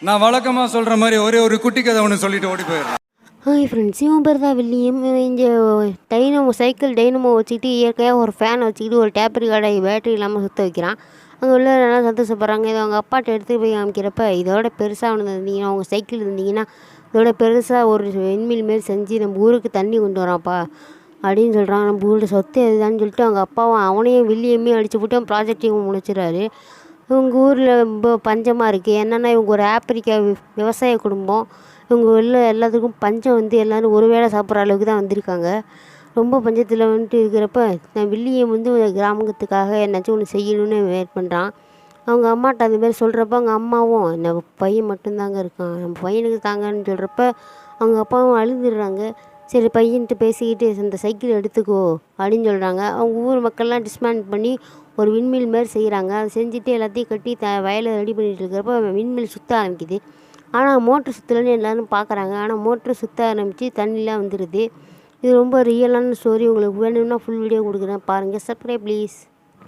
நான் வழக்கமாக சொல்கிற மாதிரி ஒரே ஒரு குட்டி கதை ஒன்று சொல்லிட்டு ஓடி போயிடுறேன். ஹாய் ஃப்ரெண்ட்ஸ், இவன் பேர் தான் வில்லியம். இங்கே சைக்கிள் டைனமோ வச்சுக்கிட்டு இயற்கையாக ஒரு ஃபேன் வச்சுக்கிட்டு ஒரு டேப் ரிகார்டை பேட்டரி இல்லாமல் சுற்ற வைக்கிறான். அங்கே உள்ள நல்லா சந்தோஷப்படுறாங்க. இதை அவங்க அப்பாட்ட எடுத்து போய் காமிக்கிறப்ப, இதோட பெருசாக ஒன்று இருந்தீங்கன்னா, உங்கள் சைக்கிள் இருந்தீங்கன்னா இதோட பெருசாக ஒரு விண்மில் மாரி செஞ்சு நம்ம ஊருக்கு தண்ணி கொண்டு வரான்ப்பா அப்படின்னு சொல்கிறான். நம்ம ஊரோட சொத்து அதுதான்னு சொல்லிட்டு அவங்க அப்பாவும் அவனையும் வில்லியமே அடிச்சு போட்டு அவன் ப்ராஜெக்டையும் முடிச்சிடறாரு. இவங்க ஊரில் ரொம்ப பஞ்சமாக இருக்குது. என்னென்னா இவங்க ஒரு ஆப்பிரிக்கா விவசாய குடும்பம். இவங்க ஊரில் எல்லாத்துக்கும் பஞ்சம் வந்து எல்லோரும் ஒரு வேளை சாப்பிட்ற அளவுக்கு தான் வந்திருக்காங்க. ரொம்ப பஞ்சத்தில் வந்துட்டு இருக்கிறப்ப நான் வில்லியம் வந்து ஒரு கிராமத்துக்காக என்னாச்சும் ஒன்று செய்யணும்னு வெயிட் பண்ணுறான். அவங்க அம்மாட்ட அந்த மாதிரி சொல்கிறப்ப அவங்க அம்மாவும் நம்ம பையன் மட்டும்தாங்க இருக்கான், நம்ம பையனுக்கு தாங்கன்னு சொல்கிறப்ப அவங்க அப்பாவும் அழுதுடுறாங்க. சரி பையன்ட்டு பேசிக்கிட்டு இந்த சைக்கிள் எடுத்துக்கோ அப்படின்னு சொல்கிறாங்க. அவங்க ஊர் மக்கள்லாம் டிஸ்மேண்ட் பண்ணி ஒரு விண்மில் மாரி செய்கிறாங்க. அதை செஞ்சுட்டு எல்லாத்தையும் கட்டி வயலை ரெடி பண்ணிகிட்டு இருக்கிறப்ப விண்மில் சுற்ற ஆரம்பிக்குது. ஆனால் மோட்ரு சுற்றலன்னு எல்லோரும் பார்க்குறாங்க. ஆனால் மோட்ரு சுற்ற ஆரம்பித்து தண்ணிலாம் வந்துடுது. இது ரொம்ப ரியலான ஸ்டோரி. உங்களுக்கு வேணும்னா ஃபுல் வீடியோ கொடுக்குறேன் பாருங்கள். Subscribe please.